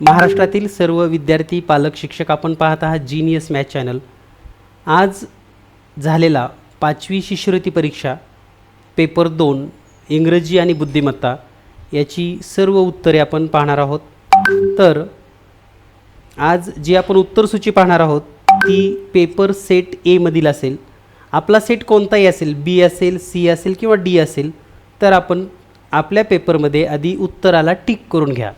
महाराष्ट्रातील सर्व विद्यार्थी, पालक, शिक्षक आपण पाहत आहात जीनियस मॅथ चॅनल. आज झालेला 5वी शिष्यवृत्ती परीक्षा पेपर 2 इंग्रजी आणि बुद्धिमत्ता याची सर्व उत्तरे आपण पाहणार आहोत. तर आज जी आपण उत्तरसूची पाहणार आहोत ती पेपर सेट ए मधील असेल. आपला सेट कोणताही असेल, बी असेल, सी असेल किंवा डी असेल, तर आपण आपल्या पेपरमध्ये आधी उत्तराला टिक करून घ्या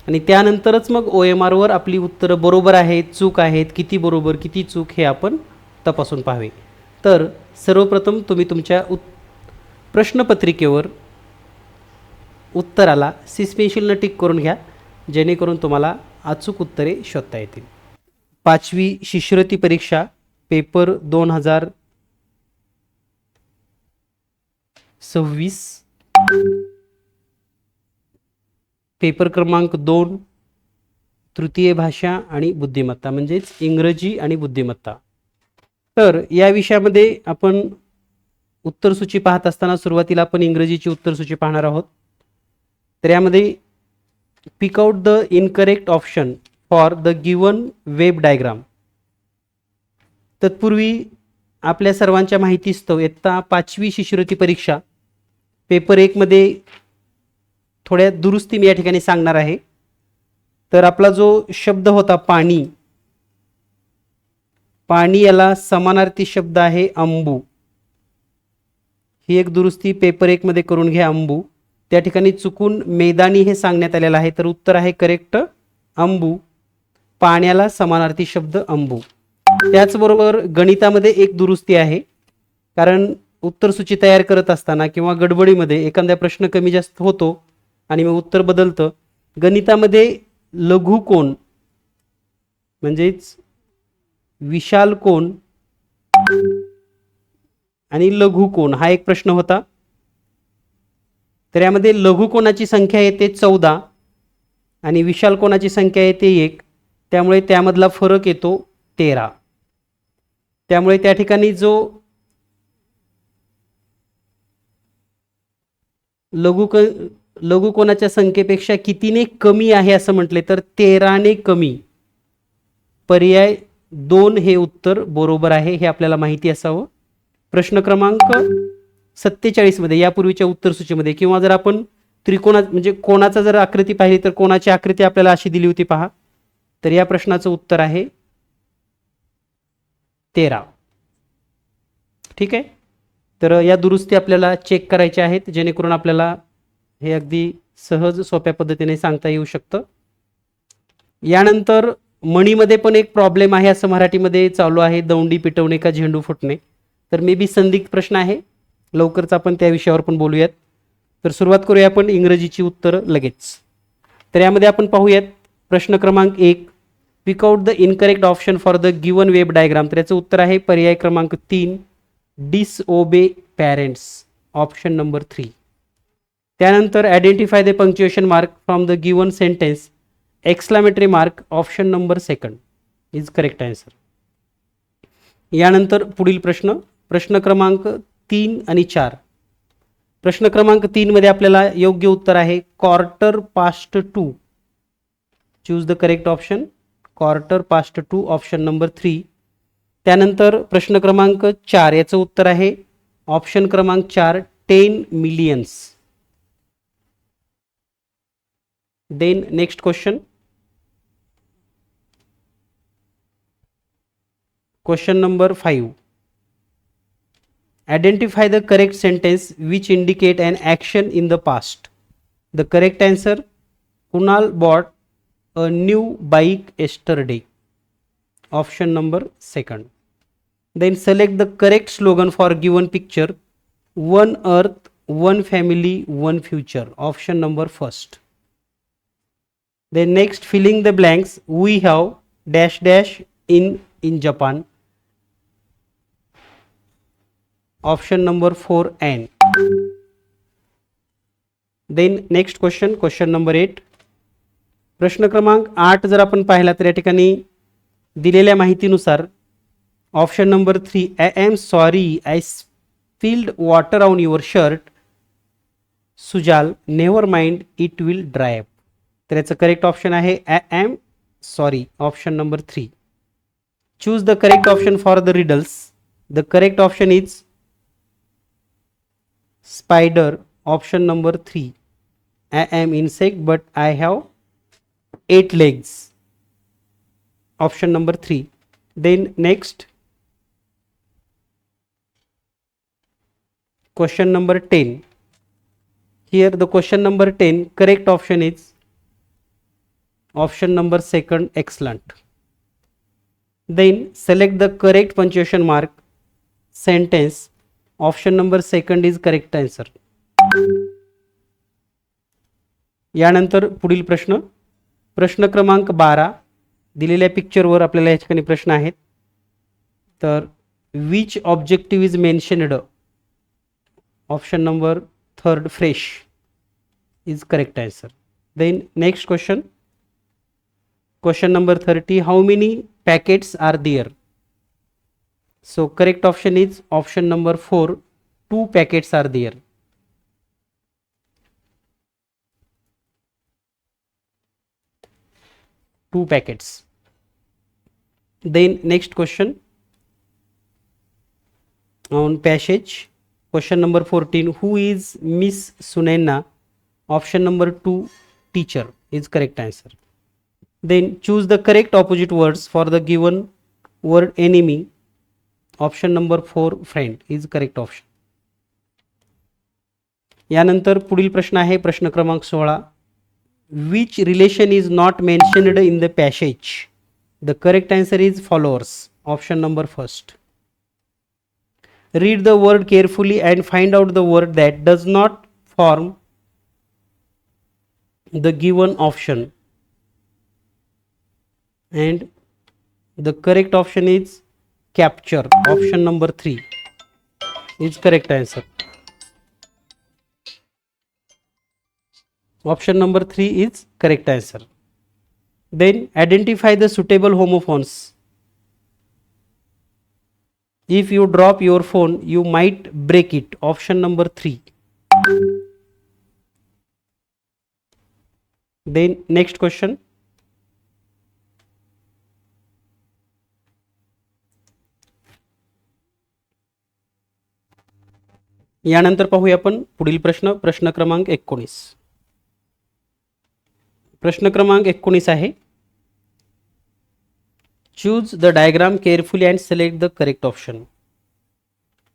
आणि त्यानंतरच मग OMR वर आपली उत्तरं बरोबर आहेत, चूक आहेत, किती बरोबर किती चूक हे आपण तपासून पाहावे. तर सर्वप्रथम तुम्ही तुमच्या प्रश्नपत्रिकेवर उत्तराला सिस्पेन्शिलनं टिक करून घ्या, जेणेकरून तुम्हाला अचूक उत्तरे शोधता येतील. 5वी शिष्यवृत्ती परीक्षा पेपर 2026 पेपर क्रमांक 2 तृतीय भाषा आणि बुद्धिमत्ता म्हणजेच इंग्रजी आणि बुद्धिमत्ता. तर या विषयामध्ये आपण उत्तरसूची पाहत असताना सुरुवातीला आपण इंग्रजीची उत्तरसूची पाहणार आहोत. तर यामध्ये pick out the incorrect option for the given web diagram. तत्पूर्वी आपल्या सर्वांच्या माहितीस्तव इयत्ता 5वी शिष्यवृत्ती परीक्षा पेपर 1 मध्ये थोड्या दुरुस्ती मी या ठिकाणी सांगणार आहे. तर आपला जो शब्द होता पाणी, पाणी याला समानार्थी शब्द आहे अंबू. ही एक दुरुस्ती पेपर 1 मध्ये करून घ्या. अंबू त्या ठिकाणी चुकून मैदानी हे सांगण्यात आलेलं आहे, तर उत्तर आहे करेक्ट अंबू. पाण्याला समानार्थी शब्द अंबू. त्याचबरोबर गणितामध्ये एक दुरुस्ती आहे, कारण उत्तरसूची तयार करत असताना किंवा गडबडीमध्ये एखादा प्रश्न कमी जास्त होतो आणि मग उत्तर बदलतं. गणितामध्ये लघुकोन म्हणजेच विशाल कोन आणि लघुकोन हा एक प्रश्न होता. तर यामध्ये लघुकोनाची संख्या येते 14 आणि विशाल कोनाची संख्या येते 1, त्यामुळे त्यामधला फरक येतो 13. त्यामुळे त्या ठिकाणी जो लघुकोनाच्या संख्येपेक्षा कितीने कमी आहे असं म्हटले तर 13 ने कमी. पर्याय 2 हे उत्तर बरोबर आहे, हे आपल्याला माहिती असावं. प्रश्न क्रमांक 47 मध्ये यापूर्वीच्या उत्तरसूचीमध्ये किंवा जर आपण त्रिकोणा म्हणजे कोणाचा जर आकृती पाहिली तर कोणाची आकृती आपल्याला अशी दिली होती पहा. तर या प्रश्नाचं उत्तर आहे 13. ठीक आहे. तर या दुरुस्ती आपल्याला चेक करायच्या आहेत, जेणेकरून आपल्याला हे अगदी सहज सोप्या पद्धतीने सांगता येऊ शकतं. यानंतर मणीमध्ये पण एक प्रॉब्लेम आहे असं मराठीमध्ये चालू आहे, दौंडी पिटवणे का झेंडू फुटणे. तर मे बी संदिग्ध प्रश्न आहे, लवकरच आपण त्या विषयावर पण बोलूयात. तर सुरुवात करूया आपण इंग्रजीची उत्तरं लगेच. तर यामध्ये आपण पाहूयात प्रश्न क्रमांक 1 pick out the incorrect option for the given web diagram. तर याचं उत्तर आहे पर्याय क्रमांक 3 डिसओबे पॅरेंट्स, ऑप्शन नंबर 3. त्यानंतर identify the punctuation mark from the given sentence, exclamatory mark, option number 2 is correct answer. यानंतर पुढील प्रश्न क्रमांक 3 आणि 4. प्रश्न क्रमांक 3 मध्ये आपल्याला योग्य उत्तर आहे quarter past 2. Choose the correct option quarter past 2, option number 3. त्यानंतर प्रश्न क्रमांक 4 याचं उत्तर आहे ऑप्शन क्रमांक 4 10 millions. Then next question number 5. Identify the correct sentence which indicate an action in the past. The correct answer, Kunal bought a new bike yesterday, option number 2. Then select the correct slogan for given picture, one earth, one family, one future, option number 1. Then next filling the blanks, we have dash dash in Japan, option number 4 and. Then next question number 8. प्रश्न क्रमांक 8 जर आपण पाहिला तर या ठिकाणी दिलेल्या माहितीनुसार option number 3 I am sorry I spilled water on your shirt, Sujal never mind it will dry up. तर याचं करेक्ट ऑप्शन आहे option number 3. Choose the correct option for the riddles. The correct option is spider, option number 3. I am insect but I have 8 legs, option number 3. Then next, question number 10. Here the question number 10 correct option is option number 2, excellent. Then select the correct punctuation mark sentence. Option number 2 is correct answer. यानंतर पुढील प्रश्न क्रमांक 12. दिलेल्या पिक्चरवर आपल्याला या ठिकाणी प्रश्न आहेत. तर which objective is mentioned, option number 3 fresh is correct answer. Then next question number 30. How many packets are there? So correct option is option number 4. 2 packets are there. Two packets. Then next question on passage. Question number 14. Who is Miss Sunaina? Option number 2, teacher is correct answer. Then choose the correct opposite words for the given word enemy. Option number 4 friend is correct option. यानंतर पुढील प्रश्न आहे प्रश्न क्रमांक 16. Which relation is not mentioned in the passage? The correct answer is followers, option number 1. Read the word carefully and find out the word that does not form the given option and the correct option is capture, option number 3 is correct answer. Option number 3 is correct answer. Then identify the suitable homophones. If you drop your phone you might break it, option number 3. Then next question. यानंतर पाहूया आपण पुढील प्रश्न क्रमांक 19. प्रश्न क्रमांक 19 आहे. Choose the diagram carefully and select the correct option.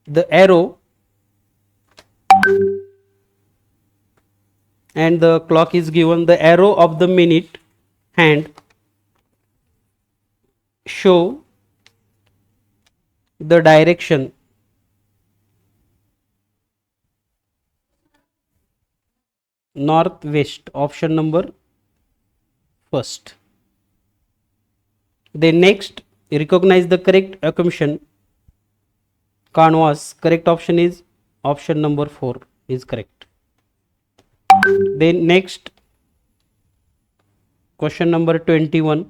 The arrow and the clock is given. The arrow of the minute hand show the direction northwest, option number 1. Then next, recognize the correct assumption. Canvas, correct option is option number 4 is correct. Then next, question number 21.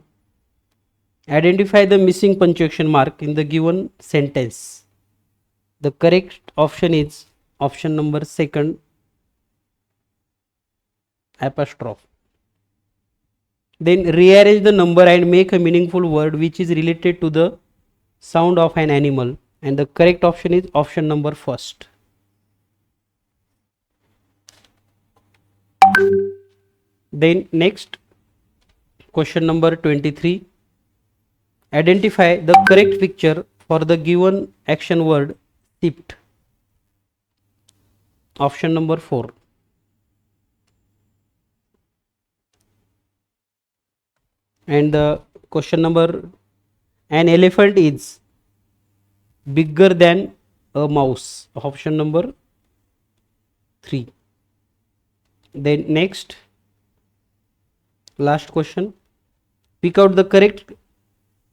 Identify the missing punctuation mark in the given sentence. The correct option is option number 2, apostrophe. Then rearrange the number and make a meaningful word which is related to the sound of an animal, and the correct option is option number 1. Then next, question number 23. Identify the correct picture for the given action word tipped, option number 4. And the question number, an elephant is bigger than a mouse, option number 3. Then next, last question. Pick out the correct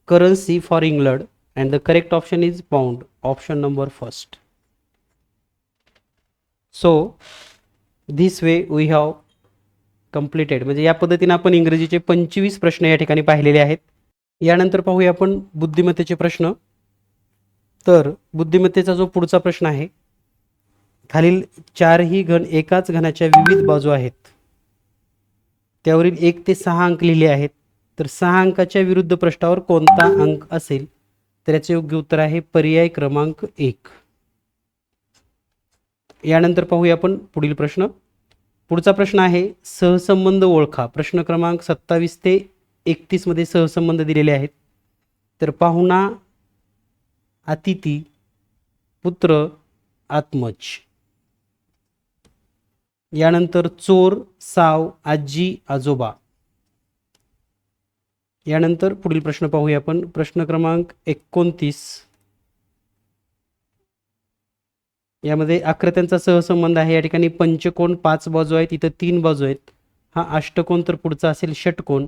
currency for England, and the correct option is pound, option number 1. So this way we have completed. म्हणजे या पद्धतीने आपण इंग्रजीचे 25 प्रश्न या ठिकाणी पाहिलेले आहेत. यानंतर पाहूया आपण बुद्धिमत्तेचे प्रश्न. तर बुद्धिमत्तेचा जो पुढचा प्रश्न आहे, खालील 4ही घन एकाच घनाच्या विविध बाजू आहेत. त्यावरील 1 ते 6 अंक लिहिले आहेत. तर 6 अंकाच्या विरुद्ध पृष्ठावर कोणता अंक असेल? तर याचे योग्य उत्तर आहे पर्याय क्रमांक 1. यानंतर पाहूया आपण पुढील प्रश्न. पुढचा प्रश्न आहे सहसंबंध ओळखा. प्रश्न क्रमांक 27 ते 31 मध्ये सहसंबंध दिलेले आहेत. तर पाहुणा, अतिथी, पुत्र, आत्मज. यानंतर चोर, साव, आजी, आजोबा. यानंतर पुढील प्रश्न पाहूया आपण. प्रश्न क्रमांक 29. यामध्ये आकृत्यांचा सहसंबंध आहे. या ठिकाणी पंचकोन 5 बाजू आहेत, इथं 3 बाजू आहेत. हा अष्टकोन, तर पुढचा असेल षटकोन.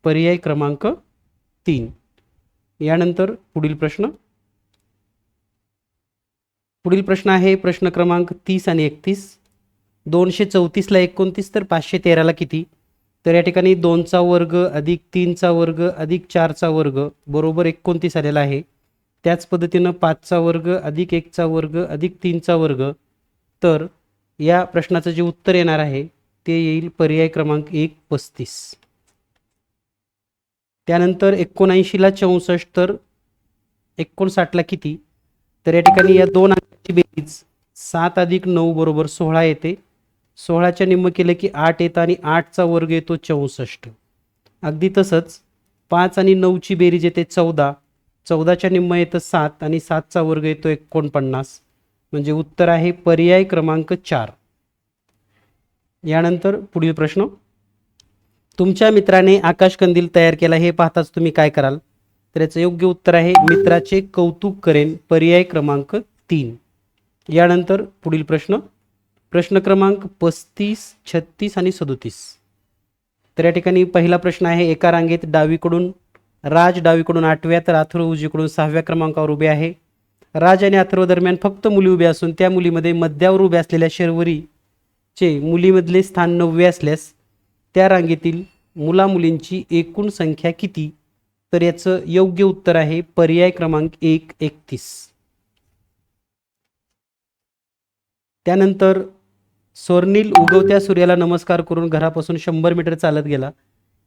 पर्याय क्रमांक 3. यानंतर पुढील प्रश्न. पुढील प्रश्न आहे प्रश्न क्रमांक 30 आणि 31. 234ला 29 तर 513ला किती? तर या ठिकाणी 2चा वर्ग अधिक 3चा वर्ग अधिक 4चा वर्ग बरोबर 29 आलेला आहे. त्याच पद्धतीनं 5चा वर्ग अधिक 1चा वर्ग अधिक 3चा वर्ग. तर या प्रश्नाचं जे उत्तर येणार आहे ते येईल पर्याय क्रमांक 1 35. त्यानंतर 79ला 64 तर 59ला किती? तर या ठिकाणी या दोन अंकाची बेरीज 7 अधिक 9 बरोबर 16 येते. 16च्या निम्म केलं की 8 येतं आणि 8चा वर्ग येतो 64. अगदी तसंच 5 आणि 9ची बेरीज येते 14. 14च्या निम्म येतं 7 आणि 7चा वर्ग येतो 49. म्हणजे उत्तर आहे पर्याय क्रमांक 4. यानंतर पुढील प्रश्न. तुमच्या मित्राने आकाशकंदील तयार केला हे पाहताच तुम्ही काय कराल? तर याचं योग्य उत्तर आहे मित्राचे कौतुक करेन. पर्याय क्रमांक 3. यानंतर पुढील प्रश्न. प्रश्न क्रमांक 35, 36 आणि 37. तर या ठिकाणी पहिला प्रश्न आहे एका रांगेत डावीकडून राज डावीकडून 8व्या तर अथर्व उजवीकडून 6व्या क्रमांकावर उभे आहे. राज आणि अथर्व दरम्यान फक्त मुली उभ्या असून त्या मुलीमध्ये मध्यावर उभ्या असलेल्या शर्वरीचे मुलीमधले स्थान 9वे असल्यास त्या रांगेतील मुलामुलींची एकूण संख्या किती? तर याचं योग्य उत्तर आहे पर्याय क्रमांक 1 31. त्यानंतर स्वर्णिल उगवत्या सूर्याला नमस्कार करून घरापासून 100 मीटर चालत गेला.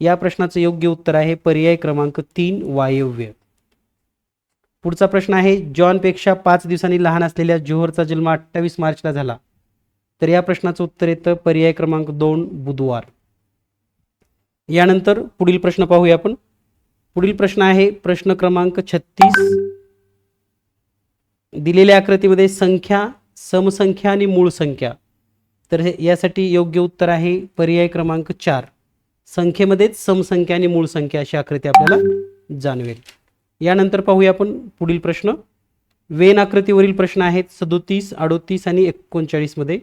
या प्रश्नाचं योग्य उत्तर आहे पर्याय क्रमांक 3 वायव्य. पुढचा प्रश्न आहे जॉनपेक्षा 5 दिवसांनी लहान असलेल्या जोहरचा जन्म 28 मार्चला झाला. तर या प्रश्नाचं उत्तर येतं पर्याय क्रमांक 2 बुधवार. यानंतर पुढील प्रश्न पाहूया आपण. पुढील प्रश्न आहे प्रश्न क्रमांक 36. दिलेल्या आकृतीमध्ये संख्या, समसंख्या आणि मूळ संख्या. तर यासाठी योग्य उत्तर आहे पर्याय क्रमांक 4. संख्येमध्येच समसंख्या आणि मूळ संख्या अशी आकृती आपल्याला जाणवेल. यानंतर पाहूया आपण पुढील प्रश्न. वेन आकृतीवरील प्रश्न आहेत 37, 38 आणि 39 मध्ये.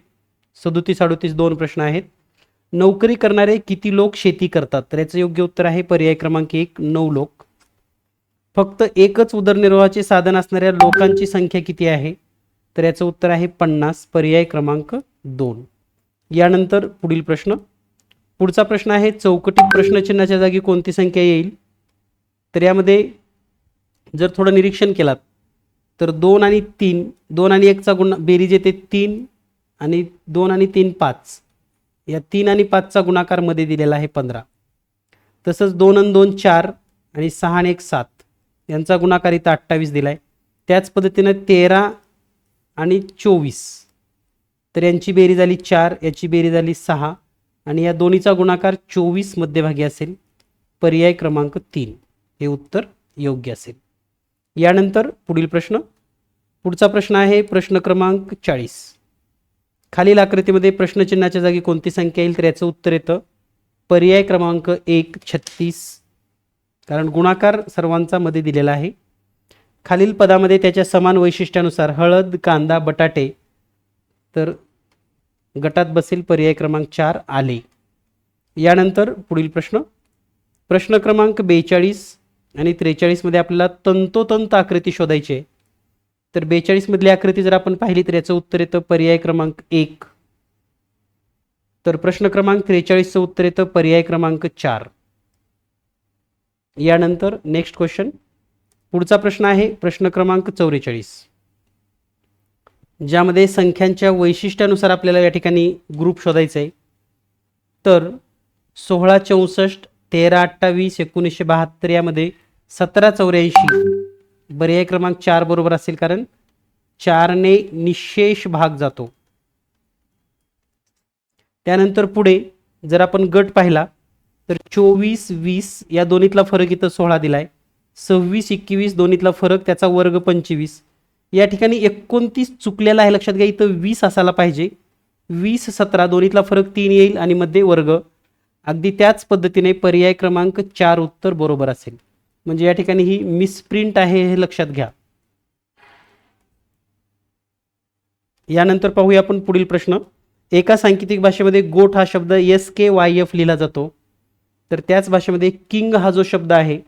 37, 38 दोन प्रश्न आहेत. नोकरी करणारे किती लोक शेती करतात? तर याचं योग्य उत्तर आहे पर्याय क्रमांक 1 9 लोक. फक्त एकच उदरनिर्वाहाचे साधन असणाऱ्या लोकांची संख्या किती आहे? तर याचं उत्तर आहे 50. पर्याय क्रमांक 2. यानंतर पुढील प्रश्न. पुढचा प्रश्न आहे चौकटीत प्रश्नचिन्हाच्या जागी कोणती संख्या येईल? तर यामध्ये जर थोडं निरीक्षण केलात तर 2 आणि 3, 2 आणि 1चा बेरीज येते 3 आणि 2 आणि 3 5. या 3 आणि 5चा गुणाकार मध्ये दिलेला आहे 15. तसंच 2 आणि 2 4 आणि 6 आणि 1 7 यांचा गुणाकार इथं 28 दिला आहे. त्याच पद्धतीनं 13 आणि 24 तर यांची बेरीज झाली 4, याची बेरीज झाली 6 आणि या दोन्हीचा गुणाकार 24 मध्यभागी असेल. पर्याय क्रमांक 3 हे उत्तर योग्य असेल. यानंतर पुढील प्रश्न. पुढचा प्रश्न आहे प्रश्न क्रमांक 40. खालील आकृतीमध्ये प्रश्नचिन्हाच्या जागी कोणती संख्या येईल? तर याचं उत्तर येतं पर्याय क्रमांक 1 36. कारण गुणाकार सर्वांचा मध्ये दिलेला आहे. खालील पदामध्ये त्याच्या समान वैशिष्ट्यानुसार हळद, कांदा, बटाटे तर गटात बसेल. पर्याय क्रमांक 4 आले. यानंतर पुढील प्रश्न. प्रश्न क्रमांक 42 आणि 43 मध्ये आपल्याला तंतोतंत आकृती शोधायची आहे. तर 42 मधली आकृती जर आपण पाहिली तर याचं उत्तर येतं पर्याय क्रमांक 1. तर प्रश्न क्रमांक 43चं उत्तर येतं पर्याय क्रमांक 4. यानंतर नेक्स्ट क्वेश्चन. पुढचा प्रश्न आहे प्रश्न क्रमांक 44, ज्यामध्ये संख्यांच्या वैशिष्ट्यानुसार आपल्याला या ठिकाणी ग्रुप शोधायचा आहे. तर 1664, 1328, 1972 यामध्ये 1784 पर्याय क्रमांक 4 बरोबर असेल, कारण 4ने निशेष भाग जातो. त्यानंतर पुढे जर आपण गट पाहिला तर 24, 20 या दोन्हीतला फरक इथं 16 दिलाय. 26, 21 दोन्हीतला फरक त्याचा वर्ग 25. या ठिकाणी 29 चुकलेला आहे, लक्षात घ्या. इथं 20 असायला पाहिजे. 20, 17 दोन्हीतला फरक 3 येईल आणि मध्ये वर्ग. अगदी त्याच पद्धतीने पर्याय क्रमांक 4 उत्तर बरोबर असेल. म्हणजे या ठिकाणी ही मिसप्रिंट आहे हे लक्षात घ्या. यानंतर पाहूया आपण पुढील प्रश्न. एका सांकेतिक भाषेमध्ये गोट हा शब्द SKYF लिहिला जातो, तर त्याच भाषेमध्ये किंग हा जो शब्द आहे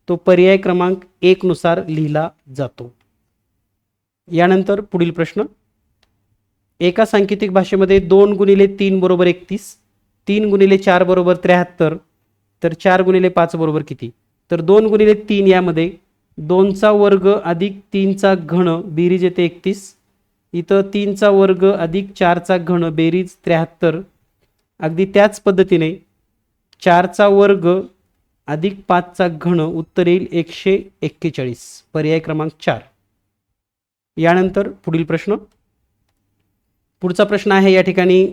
तो पर्याय क्रमांक 1 नुसार लिहिला जातो. यानंतर पुढील प्रश्न. एका सांकेतिक भाषेमध्ये 2 गुणिले 3 बरोबर 31, 3 गुणिले 4 बरोबर 73, तर 4 गुणिले 5 बरोबर किती? तर 2 गुणिले 3 यामध्ये 2चा वर्ग अधिक 3चा घन बेरीज येते 31. इथं 3चा वर्ग अधिक 4चा घन बेरीज 73. अगदी त्याच पद्धतीने 4चा वर्ग अधिक 5चा घन उत्तर येईल 141, पर्याय क्रमांक 4. यानंतर पुढील प्रश्न. पुढचा प्रश्न आहे या ठिकाणी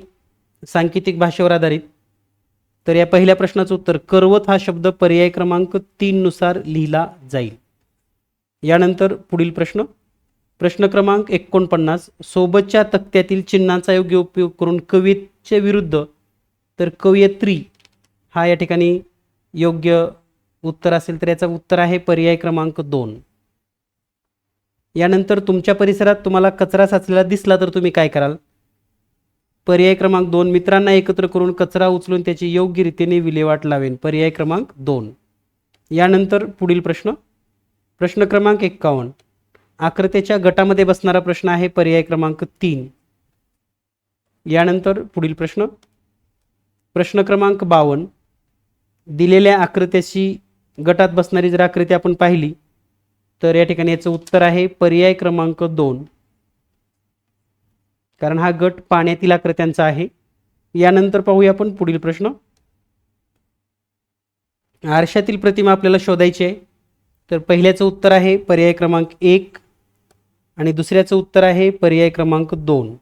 सांकेतिक भाषेवर आधारित. तर या पहिल्या प्रश्नाचं उत्तर करवत हा शब्द पर्याय क्रमांक 3 नुसार लिहिला जाईल. यानंतर पुढील प्रश्न. प्रश्न क्रमांक 49. सोबतच्या तक्त्यातील चिन्हांचा योग्य उपयोग करून कवियेच्या विरुद्ध तर कवयित्री हा या ठिकाणी योग्य उत्तर असेल, तर याचं उत्तर आहे पर्याय क्रमांक 2. यानंतर तुमच्या परिसरात तुम्हाला कचरा साचलेला दिसला तर तुम्ही काय कराल? पर्याय क्रमांक 2 मित्रांना एकत्र करून कचरा उचलून त्याची योग्य रीतीने विल्हेवाट लावेन, पर्याय क्रमांक 2. यानंतर पुढील प्रश्न. प्रश्न क्रमांक 51. आकृतीच्या गटामध्ये बसणारा प्रश्न आहे, पर्याय क्रमांक 3. यानंतर पुढील प्रश्न. प्रश्न क्रमांक 52. दिलेल्या आकृत्याची गटात बसणारी जर आकृती आपण पाहिली तर या ठिकाणी याचं उत्तर आहे पर्याय क्रमांक 2, कारण हा गट पाण्यातील आकृत्यांचा आहे. यानंतर पाहूया आपण पुढील प्रश्न. आरशातील प्रतिमा आपल्याला शोधायची आहे, तर पहिल्याचं उत्तर आहे पर्याय क्रमांक 1 आणि दुसऱ्याचं उत्तर आहे पर्याय क्रमांक 2.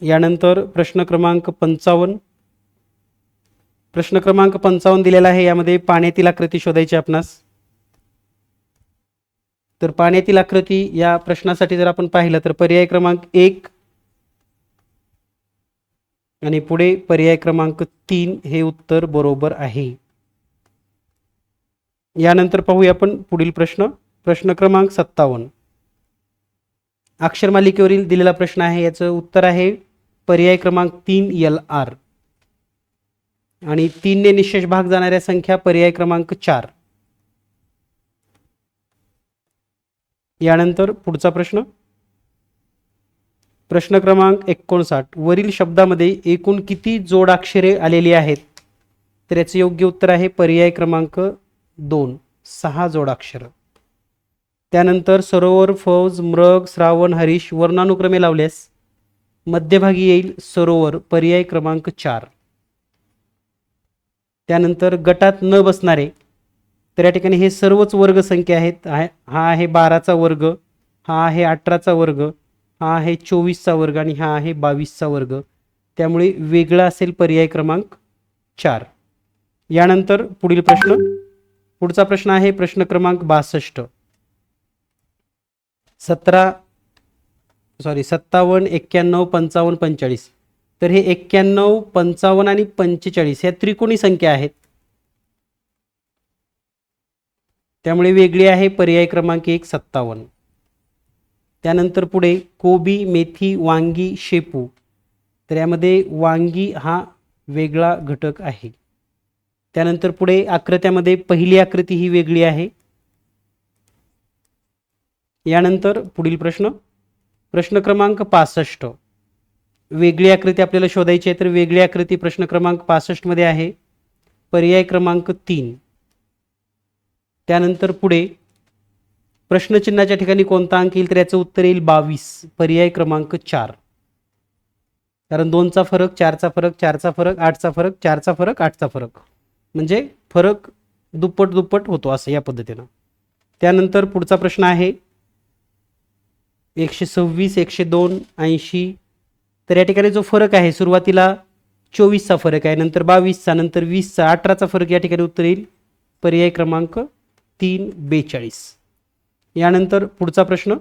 यानंतर प्रश्न क्रमांक 55. प्रश्न क्रमांक 55 दिलेला आहे, यामध्ये पाण्यातील आकृती शोधायची आपणास. तर पाण्यातील आकृती या प्रश्नासाठी जर आपण पाहिलं तर पर्याय क्रमांक 1 आणि पुढे पर्याय क्रमांक 3 हे उत्तर बरोबर आहे. यानंतर पाहूया आपण पुढील प्रश्न. प्रश्न क्रमांक 57. अक्षरमालिकेवरील दिलेला प्रश्न आहे, याचं उत्तर आहे पर्याय क्रमांक 3 LR आणि 3ने निशेष भाग जाणाऱ्या संख्या पर्याय क्रमांक 4. यानंतर पुढचा प्रश्न. प्रश्न क्रमांक 59. वरील शब्दामध्ये एकूण किती जोडाक्षरे आलेली आहेत? तर याचे योग्य उत्तर आहे पर्याय क्रमांक 2, 6 जोडाक्षर. त्यानंतर सरोवर, फौज, मृग, श्रावण, हरीश वर्णानुक्रमे लावल्यास मध्यभागी येईल सरोवर, पर्याय क्रमांक 4. त्यानंतर गटात न बसणारे, तर या ठिकाणी हे सर्वच वर्ग संख्या आहेत. हा आहे 12चा वर्ग, हा आहे 18चा वर्ग, हा आहे 24चा वर्ग आणि हा आहे 22चा वर्ग. त्यामुळे वेगळा असेल पर्याय क्रमांक 4. यानंतर पुढील प्रश्न. पुढचा प्रश्न आहे प्रश्न क्रमांक 62. 57, 91, 55, 45. तर हे 91, 55 आणि 45 ह्या त्रिकोणी संख्या आहेत, त्यामुळे वेगळी आहे पर्याय क्रमांक 1, 57. त्यानंतर पुढे कोबी, मेथी, वांगी, शेपू, तर यामध्ये वांगी हा वेगळा घटक आहे. त्यानंतर पुढे आकृत्यामध्ये पहिली आकृती ही वेगळी आहे. यानंतर पुढील प्रश्न. प्रश्न क्रमांक 65. वेगळी आकृती आपल्याला शोधायची आहे, तर वेगळी आकृती प्रश्न क्रमांक 65 मध्ये आहे, पर्याय क्रमांक 3. त्यानंतर पुढे प्रश्नचिन्हाच्या ठिकाणी कोणता अंक येईल, तर याचं उत्तर येईल 22, पर्याय क्रमांक 4. कारण 2चा फरक, 4चा फरक, 4चा फरक, 8चा फरक, 4चा फरक, 8चा फरक, म्हणजे फरक दुप्पट दुप्पट होतो असं या पद्धतीनं. त्यानंतर पुढचा प्रश्न आहे 126, 102, 80. तर या ठिकाणी जो फरक आहे सुरुवातीला 24चा फरक आहे, नंतर 22चा, नंतर 20चा, 18चा फरक. या ठिकाणी उत्तर येईल पर्याय क्रमांक 3, 42. यानंतर पुढचा प्रश्न.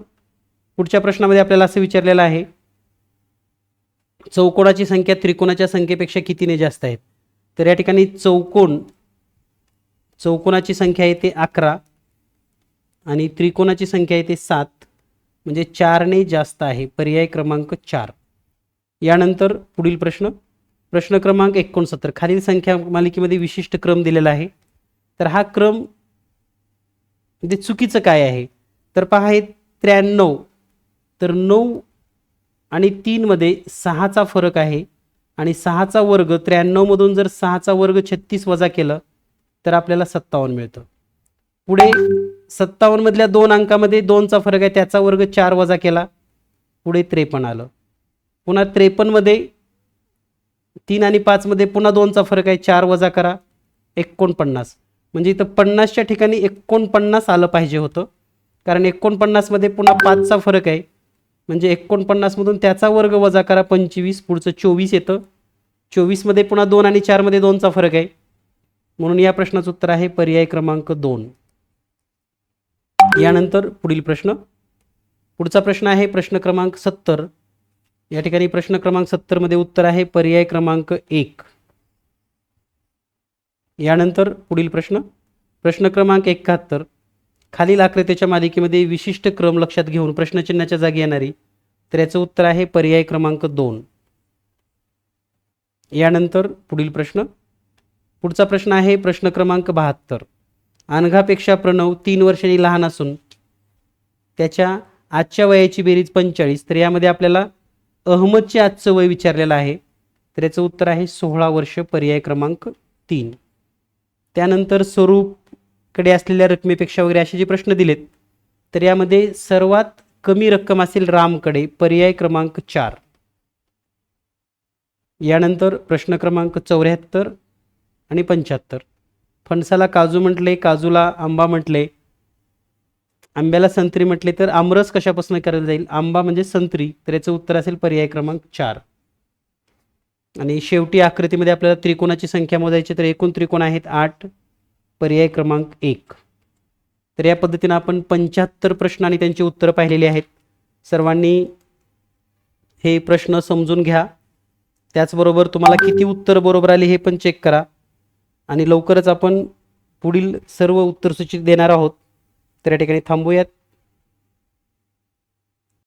पुढच्या प्रश्नामध्ये आपल्याला असं विचारलेलं आहे चौकोनाची संख्या त्रिकोणाच्या संख्येपेक्षा कितीने जास्त आहे. तर या ठिकाणी चौकोनाची संख्या येते 11 आणि त्रिकोणाची संख्या येते 7, म्हणजे 4ने जास्त आहे. पर्याय क्रमांक 4. यानंतर पुढील प्रश्न. प्रश्न क्रमांक 69. खालील संख्या मालिकेमध्ये विशिष्ट क्रम दिलेला आहे. तर हा क्रम म्हणजे चुकीचं काय आहे. तर पहा हे 93. तर 9 आणि 3 मध्ये 6चा फरक आहे आणि 6चा वर्ग 93 मधून जर 6चा वर्ग 36 वजा केलं तर आपल्याला 57 मिळतं. पुढे 57 मधल्या 2 अंकामध्ये 2चा फरक आहे, त्याचा वर्ग 4 वजा केला, पुढे 53 आलं. पुन्हा 53 मध्ये 3 आणि 5 मध्ये पुन्हा 2चा फरक आहे, 4 वजा करा, 49. म्हणजे इथं 50च्या ठिकाणी 49 आलं पाहिजे होतं, कारण 49 मध्ये पुन्हा 5चा फरक आहे, म्हणजे 49 मधून त्याचा वर्ग वजा करा 25, पुढचं 24 येतं. 24 मध्ये पुन्हा 2 आणि 4 मध्ये 2चा फरक आहे, म्हणून या प्रश्नाचं उत्तर आहे पर्याय क्रमांक 2. यानंतर पुढील प्रश्न. पुढचा प्रश्न आहे प्रश्न क्रमांक 70. या ठिकाणी प्रश्न क्रमांक 70 मध्ये उत्तर आहे पर्याय क्रमांक 1. यानंतर पुढील प्रश्न. प्रश्न क्रमांक 71. खालील आकृतीच्या मालिकेमध्ये विशिष्ट क्रम लक्षात घेऊन प्रश्नचिन्हाच्या जागी येणारी. तर याचं उत्तर आहे पर्याय क्रमांक 2. यानंतर पुढील प्रश्न. पुढचा प्रश्न आहे प्रश्न क्रमांक 72. अनघापेक्षा प्रणव 3 वर्षांनी लहान असून त्याच्या आजच्या वयाची बेरीज 45. तर यामध्ये आपल्याला अहमदचे आजचं वय विचारलेलं आहे, तर याचं उत्तर आहे 16 वर्ष. पर्याय क्रमांक 3. त्यानंतर स्वरूपकडे असलेल्या रकमेपेक्षा वगैरे असे जे प्रश्न दिलेत, तर यामध्ये सर्वात कमी रक्कम असेल रामकडे. पर्याय क्रमांक 4. यानंतर प्रश्न क्रमांक 74 आणि 75. फणसाला काजू म्हटले, काजूला आंबा म्हटले, आंब्याला संत्री म्हटले, तर आमरस कशापासून करायला जाईल. आंबा म्हणजे संत्री, तर याचं उत्तर असेल पर्याय क्रमांक 4. आणि शेवटी आकृतीमध्ये आपल्याला त्रिकोणाची संख्या मोजायची, तर एकूण त्रिकोण आहेत 8. पर्याय क्रमांक 1. तर या पद्धतीनं आपण 75 प्रश्न आणि त्यांची उत्तरं पाहिलेली आहेत. सर्वांनी हे प्रश्न समजून घ्या, त्याचबरोबर तुम्हाला किती उत्तर बरोबर आली हे पण चेक करा. आणि लवकरच आपण पुढील सर्व उत्तरसूची देणार आहोत. तर या ठिकाणी थांबूयात.